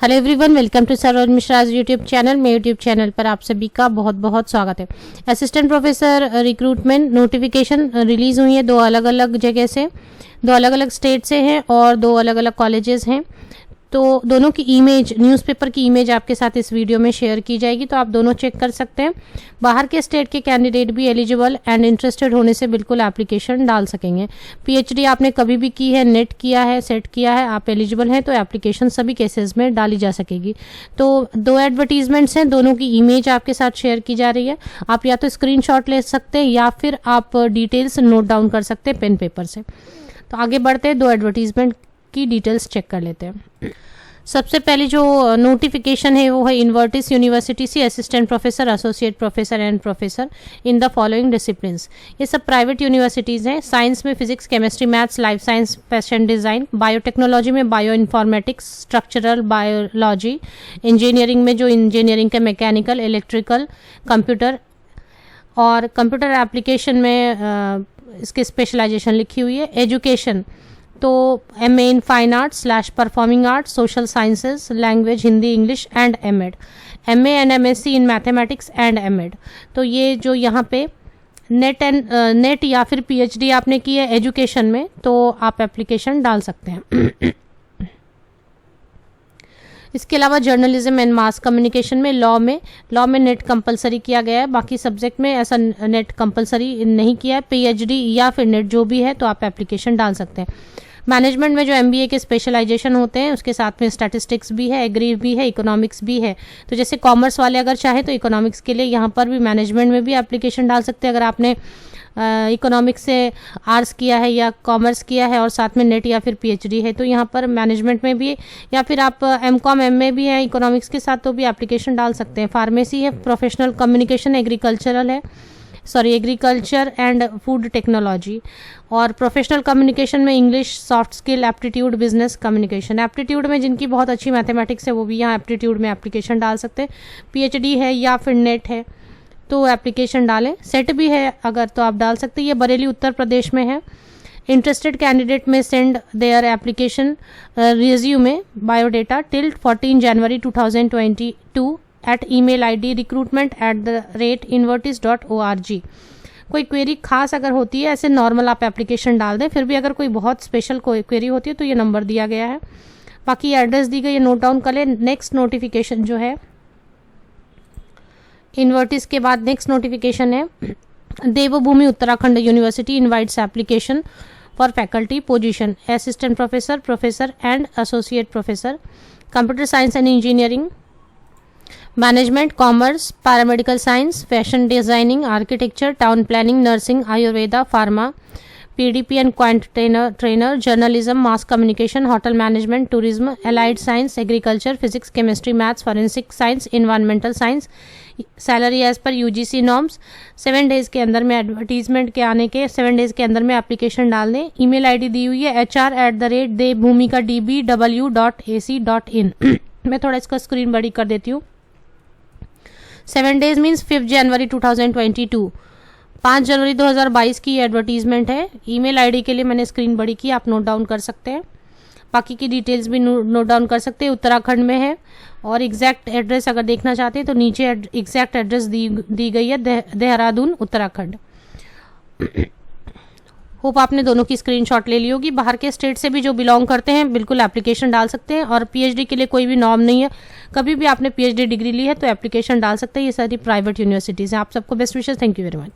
Hello everyone, welcome to Saroj Mishra YouTube channel. मेरे YouTube channel पर आप सभी का बहुत बहुत स्वागत है। Assistant professor recruitment notification release हुई है दो अलग अलग जगह से, दो अलग अलग स्टेट से हैं और दो अलग अलग कॉलेजेस हैं। तो दोनों की इमेज, न्यूज़पेपर की इमेज आपके साथ इस वीडियो में शेयर की जाएगी, तो आप दोनों चेक कर सकते हैं। बाहर के स्टेट के कैंडिडेट भी एलिजिबल एंड इंटरेस्टेड होने से बिल्कुल एप्लीकेशन डाल सकेंगे। पीएचडी आपने कभी भी की है, नेट किया है, सेट किया है, आप एलिजिबल हैं तो एप्लीकेशन सभी केसेस में डाली जा सकेगी। तो दो एडवर्टीजमेंट्स हैं, दोनों की इमेज आपके साथ शेयर की जा रही है। आप या तो स्क्रीनशॉट ले सकते हैं या फिर आप डिटेल्स नोट डाउन कर सकते हैं पेन पेपर से। तो आगे बढ़ते हैं, दो एडवर्टीजमेंट की डिटेल्स चेक कर लेते हैं। सबसे पहले जो नोटिफिकेशन है वो है इन्वर्टिस यूनिवर्सिटी से assistant professor, associate professor and professor in the following disciplines. ये सब प्राइवेट यूनिवर्सिटीज़ हैं। साइंस में physics, chemistry, maths, life science, fashion design, biotechnology में bio informatics, structural biology, engineering में जो इंजीनियरिंग के मैकेनिकल, इलेक्ट्रिकल, कंप्यूटर और कंप्यूटर एप्लीकेशन में इसकी स्पेशलाइजेशन लिखी हुई है। एजुकेशन तो MA in fine arts / performing arts, social sciences, language Hindi, English and MEd, MA and MSc in mathematics and MEd. तो ये जो यहाँ पे नेट या फिर PhD आपने की है एजुकेशन में तो आप एप्लीकेशन डाल सकते हैं। इसके अलावा जर्नलिज्म एंड मास कम्युनिकेशन में, लॉ में नेट कंपलसरी किया गया है। बाकी सब्जेक्ट में ऐसा नेट कंपलसरी नहीं किया है। PhD या फिर नेट जो भी है तो आप एप्लीकेशन डाल सकते हैं। मैनेजमेंट में जो MBA के स्पेशलाइजेशन होते हैं उसके साथ में स्टैटिस्टिक्स भी है, एग्री भी है, इकोनॉमिक्स भी है। तो जैसे कॉमर्स वाले अगर चाहें तो इकोनॉमिक्स के लिए यहाँ पर भी मैनेजमेंट में भी एप्लीकेशन डाल सकते हैं। अगर आपने इकोनॉमिक्स से आर्ट्स किया है या कॉमर्स किया है और साथ में नेट या फिर PhD है तो यहाँ पर मैनेजमेंट में भी, या फिर आप MCOM MA भी है इकोनॉमिक्स के साथ तो भी एप्लीकेशन डाल सकते हैं। फार्मेसी है, professional communication, agriculture and food technology और प्रोफेशनल कम्युनिकेशन में English, soft skill, aptitude, business communication. Aptitude में जिनकी बहुत अच्छी मैथमेटिक्स है वो भी यहाँ एप्टीट्यूड में एप्लीकेशन डाल सकते हैं। PhD है या फिर नेट है तो एप्लीकेशन डालें। सेट भी है अगर तो आप डाल सकते हैं। ये बरेली उत्तर प्रदेश में है। इंटरेस्टेड कैंडिडेट में send their application resume biodata till 14 January 2022 at email ID recruitment@invertis.org। कोई क्वेरी खास अगर होती है, ऐसे नॉर्मल आप एप्लीकेशन डाल दें। फिर भी अगर कोई बहुत स्पेशल कोई क्वेरी होती है तो ये नंबर दिया गया है। बाकी एड्रेस दी गई है, नोट डाउन कर ले। नेक्स्ट नोटिफिकेशन जो है इन्वर्टिस के बाद नेक्स्ट नोटिफिकेशन है Devbhoomi Uttarakhand university invites application for faculty position assistant professor, professor and associate professor, computer science and engineering, management, commerce, paramedical science, fashion designing, architecture, town planning, nursing, Ayurveda, pharma, PDP and quant trainer, journalism, mass communication, hotel management, tourism, allied science, agriculture, physics, chemistry, maths, forensic science, environmental science. Salary as per UGC norms. 7 days के अंदर में advertisement के आने के 7 days के अंदर में application डाल दें। ईमेल ID दी हुई है hr@devbhumikadb.ac.in। मैं थोड़ा इसका स्क्रीन बड़ी कर देती हूँ। 7 डेज मीन्स 5 जनवरी 2022, 5 जनवरी 2022 की एडवर्टीजमेंट है। ईमेल ID के लिए मैंने स्क्रीन बड़ी की, आप नोट डाउन कर सकते हैं। बाकी की डिटेल्स भी नोट डाउन कर सकते हैं। उत्तराखंड में है और एग्जैक्ट एड्रेस अगर देखना चाहते हैं तो नीचे एग्जैक्ट एड्रेस दी गई है, देहरादून उत्तराखंड। होप आपने दोनों की स्क्रीनशॉट ले ली होगी। बाहर के स्टेट से भी जो बिलोंग करते हैं बिल्कुल एप्लीकेशन डाल सकते हैं। और PhD के लिए कोई भी नॉर्म नहीं है, कभी भी आपने PhD डिग्री ली है तो एप्लीकेशन डाल सकते हैं। ये सारी प्राइवेट यूनिवर्सिटीज़ हैं। आप सबको best wishes. Thank you very much.